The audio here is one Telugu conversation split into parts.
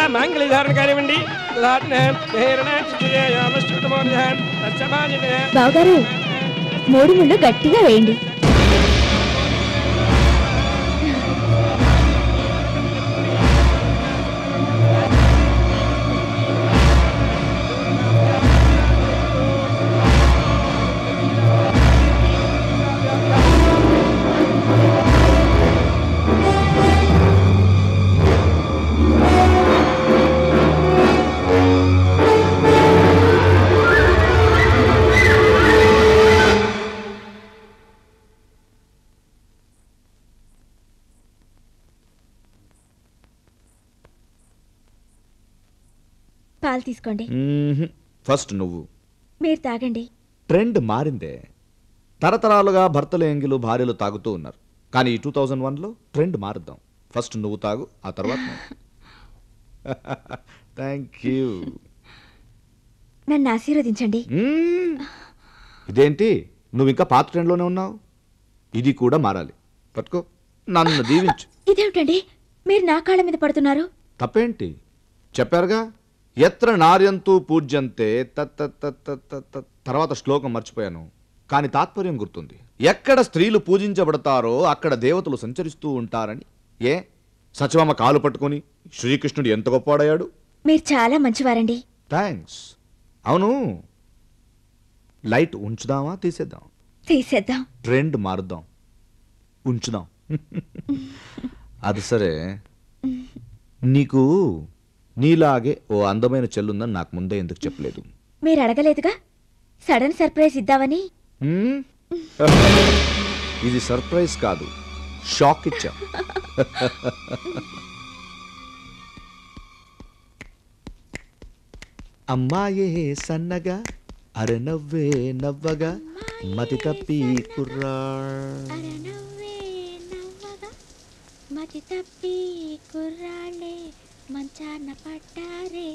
అయ్యా మాంగళ్య ధారణ కానివ్వండి. బావగారు 3 ముళ్ళు గట్టిగా వేయండి. పాలు తీసుకోండి. ఫస్ట్ నువ్వు. మీరు తాగండి. ట్రెండ్ మారిందే. తరతరాలుగా భర్తలు ఎంగిలు భార్యలు తాగుతూ ఉన్నారు. కానీ ఈ 2001లో ట్రెండ్ మారుద్దాం. ఫస్ట్ నువ్వు తాగు, ఆ తర్వాత థ్యాంక్ యూ. నన్ను ఆశీర్వదించండి. ఇదేంటి నువ్వు ఇంకా పాత ట్రెండ్లోనే ఉన్నావు? ఇది కూడా మారాలి. పట్టుకో, నన్ను దీవించు. ఇదేమిటండి మీరు నా కాళ్ళ మీద పడుతున్నారు? తప్పేంటి? చెప్పారుగా, ఎత్ర నార్యంతు పూజ్యంతే తర్వాత శ్లోకం మర్చిపోయాను, కానీ తాత్పర్యం గుర్తుంది. ఎక్కడ స్త్రీలు పూజించబడతారో అక్కడ దేవతలు సంచరిస్తూ ఉంటారని. ఏ సత్యభామ కాలు పట్టుకుని శ్రీకృష్ణుడు ఎంత గొప్పవాడయ్యాడు. మీరు చాలా మంచివారండి. థ్యాంక్స్. అవును, లైట్ ఉంచుదామా తీసేద్దాం? తీసేద్దాం. ట్రెండ్ మారుద్దాం, ఉంచుదాం. అది సరే, నీకు నీలాగే ఓ అందమైన చెల్లుందని నాకు ముందే ఎందుకు చెప్పలేదు? మీరు అడగలేదుగా, సడన్ సర్ప్రైజ్ ఇద్దామని. ఇది సర్ప్రైజ్ కాదు, షాక్ ఇచ్చా. అమ్మాయే సన్నగా అరె నవ్వే నవ్వగా మతి తప్పి కుర్రాళ్ళే మంచాన పట్టారే.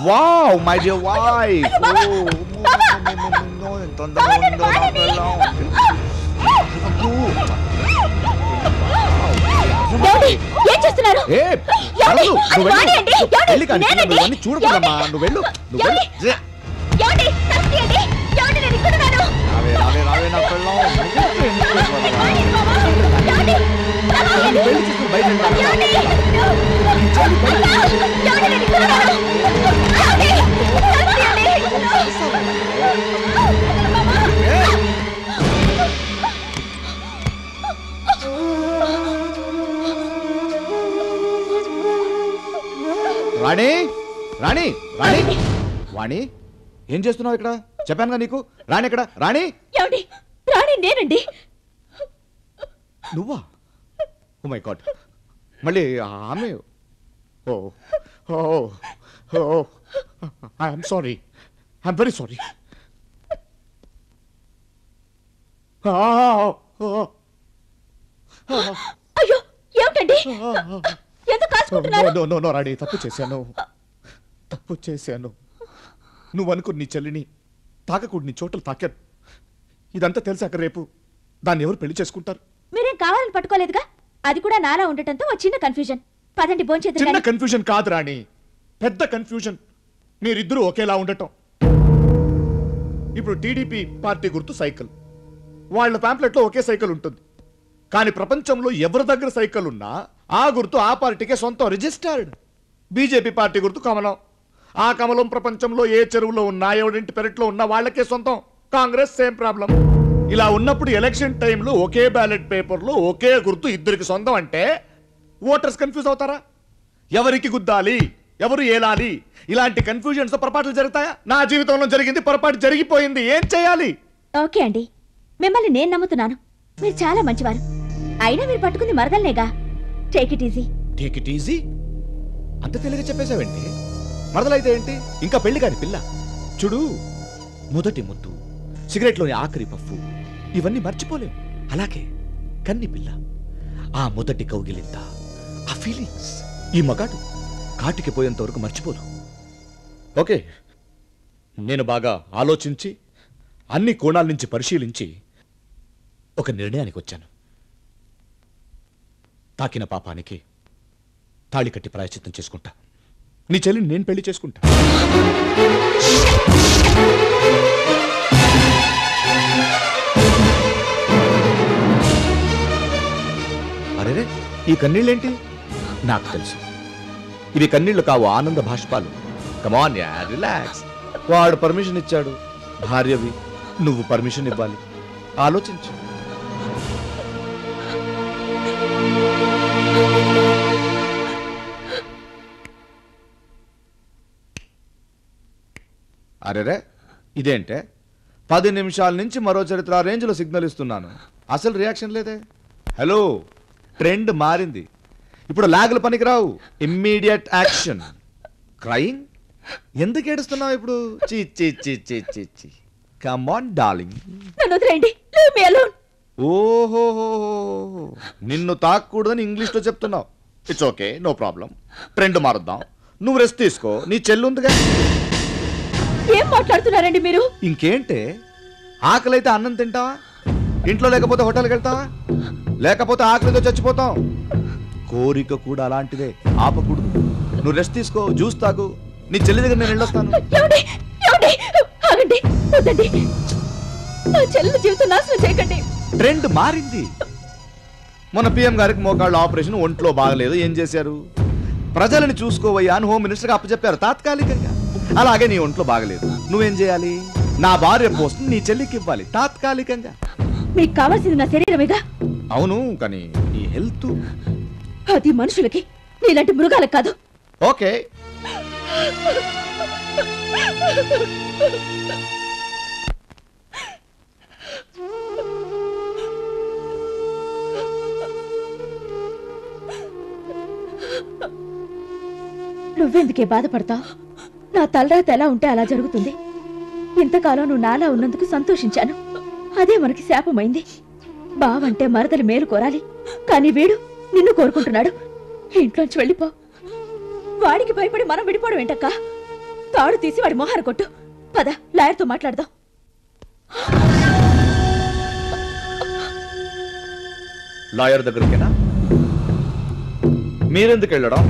Wow, my dear wife. ఏం చేస్తున్నారు? చూడకూడమ్మా, నువ్వు వెళ్ళు. రాణి రాణి రాణి వాణి, ఏం చేస్తున్నావు ఇక్కడ? చెప్పానుగా నీకు. రాణి ఎక్కడ? రాణి రాణి నేనండి. నువ్వా? ఓ మై గాడ్, మళ్ళీ ఆమె. Oh oh oh I'm sorry, I'm very sorry. అయ్యో ఏమిటండి, ఎందుకు కాల్చుకుంటున్నారు? నో రాణి, తప్పు చేశాను. నువ్వు అనుకుని నీ చెల్లిని తాకకూడదు, నీ చోటలు తాకాను. ఇదంతా తెలిసాక రేపు దాన్ని ఎవరు పెళ్లి చేసుకుంటారు? మీరేం కావాలని పట్టుకోలేదుగా, అది కూడా నాలా ఉండటంతో ఒక చిన్న కన్ఫ్యూజన్. పదండి భోంచేద్దాం. చిన్న కన్ఫ్యూజన్ కాదు రాణి, పెద్ద కన్ఫ్యూజన్. మీరిద్దరూ ఒకేలా ఉండటం. ఇప్పుడు టీడీపీ పార్టీ గుర్తు సైకిల్, వాళ్ళ ప్యాంప్లెట్లో ఒకే సైకిల్ ఉంటుంది. కానీ ప్రపంచంలో ఎవరి దగ్గర సైకిల్ ఉన్నా ఆ గుర్తు ఆ పార్టీకే సొంతం, రిజిస్టర్డ్. బీజేపీ పార్టీ గుర్తు కమలం. ఆ కమలం ప్రపంచంలో ఏ చెరువులో ఉన్నా, ఎవరింటి పెరట్లో ఉన్నా వాళ్ళకే సొంతం. Congress same problem. ఇలా ఉన్నప్పుడు ఎలక్షన్ టైంలో ఒకే బ్యాలెట్ పేపర్లో ఒకే గుర్తు ఇద్దరికి సొంతం అంటే ఓటర్స్ కన్ఫ్యూజ్ అవుతారా? ఎవరికి గుద్దాలి, ఎవరు ఏలాలి, ఇలాంటి కన్ఫ్యూజన్స్ పొరపాట్లు జరుగుతాయా? నా జీవితంలో జరిగింది, పొరపాటు జరిగిపోయింది, ఏం చేయాలి? ఓకే అండి, మిమ్మల్ని నేను నమ్ముతున్నాను. మీరు చాలా మంచివారు. అయినా మీరు పట్టుకుంది మరదల్నేగా. Take it easy. Take it easy అంత తెలియక చెప్పేశావేంటి? మరదలైతే ఏంటి, ఇంకా పెళ్లి కాని పిల్ల. చూడు, మొదటి ముద్దు, సిగరెట్లోని ఆఖరి పఫ్ఫు, ఇవన్నీ మర్చిపోలేం. అలాగే కన్ని పిల్ల, ఆ మొదటి కౌగిలింత, ఫీలింగ్స్. ఈ మగాడు కాటికి పోయేంత వరకు మర్చిపోదు. ఓకే, నేను బాగా ఆలోచించి అన్ని కోణాల నుంచి పరిశీలించి ఒక నిర్ణయానికి వచ్చాను. తాకిన పాపానికి తాళి కట్టి ప్రాయశ్చిత్తం చేసుకుంటా. నీ చెల్లిని నేను పెళ్లి చేసుకుంటా. అరేరే, ఈ కన్నీళ్ళేంటి? నాకు తెలుసు, ఇవి కన్నీళ్లు కావు, ఆనంద భాష్పాలు. Come on yeah, relax. వాడు పర్మిషన్ ఇచ్చాడు, భార్యవి, నువ్వు పర్మిషన్ ఇవ్వాలి. ఆలోచించు. అరేరే, ఇదేంటే 10 నిమిషాల నుంచి మరో చరిత్ర రేంజ్లో సిగ్నల్ ఇస్తున్నాను, అసలు రియాక్షన్ లేదే. హలో, ట్రెండ్ మారింది. ఇప్పుడు లాగులు పనికిరావు, ఇమ్మీడియట్ యాక్షన్. క్రైయింగ్? ఎందుకు ఏడుస్తున్నావు ఇప్పుడు? చీ చీ చీ చీ చీ చీ. Come on darling. నన్ను వదిలేయండి. Leave me alone. ఓహో, నిన్ను తాకూడదని ఇంగ్లీష్లో చెప్తున్నావు. It's okay, no problem. Trend మారుద్దాం. నువ్వు రెస్ట్ తీసుకో, నీ చెల్లుందిగా. ఏం మాట్లాడుతున్నారండి మీరు? ఇంకేంటే, ఆకలైతే అన్నం తింటావా? ఇంట్లో లేకపోతే హోటల్కి వెళ్తావా? లేకపోతే ఆకలితో చచ్చిపోతాం. కోరిక కూడా అలాంటిదే, ఆపకూడదు. నువ్వు రెస్ట్ తీసుకో, జ్యూస్ తాగు. నీ చెల్లి దగ్గర నేను వెళ్ళొస్తాను. ఆగండి, వద్దండి. నా చెల్లి జీవితం నాశనం చేయకండి. ట్రెండ్ మారింది. మన పిఎం గారికి మోకాళ్ళ ఆపరేషన్, ఒంట్లో బాగలేదు, ఏం చేశారు? ప్రజలని చూసుకోవయ్యా అని హోమ్ మినిస్టర్కి అప్పచెప్పారు తాత్కాలికంగా. అలాగే నీ ఒంట్లో బాగలేదు, నువ్వేం చేయాలి? నా భార్య పోస్ట్ నీ చెల్లికి ఇవ్వాలి తాత్కాలికంగా. మీకు కావాల్సింది నా శరీరమేగా? అవును, కానీ నీ హెల్త్ అది మనుషులకి, నీలాంటి మృగాలకు కాదు. ఓకే. నువ్వెందుకే బాధపడతావు? నా తలరాత ఎలా ఉంటే అలా జరుగుతుంది. ఇంతకాలం నువ్వు నాలా ఉన్నందుకు సంతోషించాను, అదే మనకి శాపమైంది. బావంటే మరదలు మేలు కోరాలి, కానీ వీడు నిన్ను కోరుకుంటున్నాడు. ఇంట్లోంచి వెళ్ళిపో. వాడికి భయపడి మనం విడిపోవడం ఏంటక్క? తాడు తీసి వాడి మొహార కొట్టు. పద, లాయర్తో మాట్లాడదాం. లాయర్ దగ్గరికేనా? మీరెందుకు వెళ్ళడం?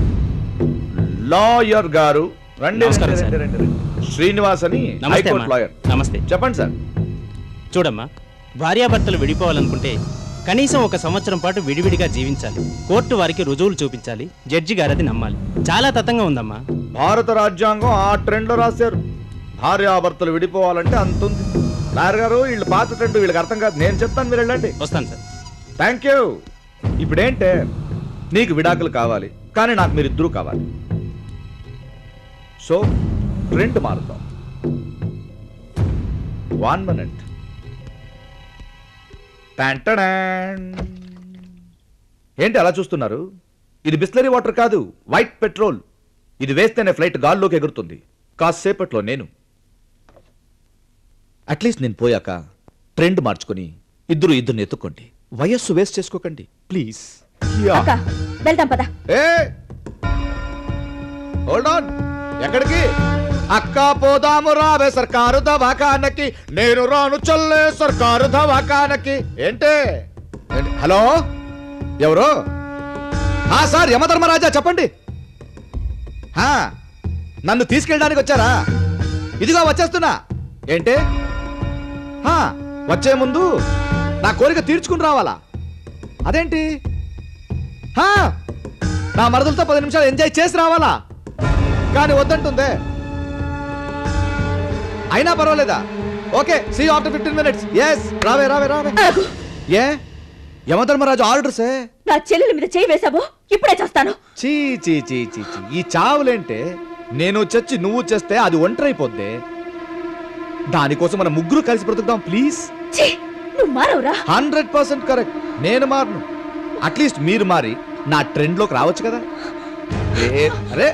లాయర్ గారు రండి. నమస్కారం సార్. శ్రీనివాస్ అని హైకోర్టు లాయర్. నమస్తే. చెప్పండి సార్. చూడమ్మా, భార్యాభర్తలు విడిపోవాలనుకుంటే కనీసం 1 సంవత్సరం పాటు విడివిడిగా జీవించాలి. కోర్టు వారికి రుజువులు చూపించాలి, జడ్జి గారది నమ్మాలి. చాలా తతంగా ఉందమ్మా. భారత రాజ్యాంగం ఆ ట్రెండ్ లో రాశారు. భార్యాభర్తలు విడిపోవాలంటే అంతుంది. లాయర్ గారు, వీళ్ళు పాత ట్రెండ్, వీళ్ళకి అర్థం కాదు. నేను చెప్తాను, మీరు వెళ్ళండి. వస్తాను సార్. Thank you. ఇప్పుడేంటే, నీకు విడాకులు కావాలి, కానీ నాకు మీరిద్దరూ కావాలి. సో ట్రెండ్ మారుతాం. 1 minute. ఏంటి అలా చూస్తున్నారు? ఇది బిస్లరీ వాటర్ కాదు, వైట్ పెట్రోల్. ఇది వేస్తేనే ఫ్లైట్ గాల్లోకి ఎగురుతుంది. కాసేపట్లో నేను, అట్లీస్ట్ నేను పోయాక ట్రెండ్ మార్చుకొని ఇద్దరిని ఎత్తుకోండి. వయస్సు వేస్ట్ చేసుకోకండి ప్లీజ్. అక్క, వెళ్దాం పద. Hold on. ఎక్కడికి? అక్క పోదాము రావే సర్కారు దవాఖానకి, నేను రాను చల్లే సర్కారు దవాఖానకి. ఏంటే? హలో, ఎవరు? సార్, యమధర్మరాజా, చెప్పండి. నన్ను తీసుకెళ్ళడానికి వచ్చారా? ఇదిగో వచ్చేస్తున్నా. ఏంటే? వచ్చే ముందు నా కోరిక తీర్చుకుని రావాలా? అదేంటి? నా మరదలతో 10 నిమిషాలు ఎంజాయ్ చేసి రావాలా? కానీ వద్దంటుందే. అయినా పర్వాలేదా? Okay, see you after 15 minutes. Yes, రావే రావే రావే. ఏ యమధర్మరాజు ఆర్డర్సే. నా చెల్లెల మీద చేయి వేసావో ఇప్పుడే చేస్తాను. చీ చీ చీ చీ చీ. ఈ చావులేంటే? నేను చచ్చి నువ్వు చేస్తే అది ఒంటరైపోద్దే. దానికోసం మనం ముగ్గురు కలిసి బ్రతుకుదాం ప్లీజ్. నువ్వు మారవురా? 100% కరెక్ట్. నేను మారను. అట్లీస్ట్ మీరు మారి నా ట్రెండ్ లోకి రావచ్చు కదా. అరే,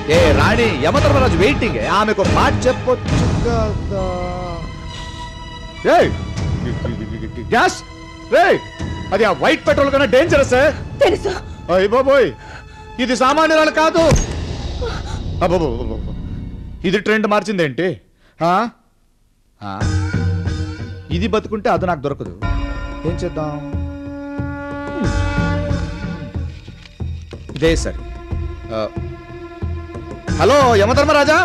ఏ రాణి యమధర్మరాజు వెయిటింగ్, ఆమెకు మాట చెప్పొచ్చు కదా. ఏయ్, గ్యాస్ రేయ్, అది ఆ వైట్ పెట్రోల్ కన్నా డేంజరస్. తెలుసు. అయ్య బాబోయ్, ఇది సామాన్యురాలు కాదు. అబ్బో, ఇది ట్రెండ్ మార్చిందేంటి? ఆ? ఆ? ఇది బతుకుంటే అది నాకు దొరకదు. ఏం చేద్దాం? ఇదే సరే. హలో యమధర్మరాజా.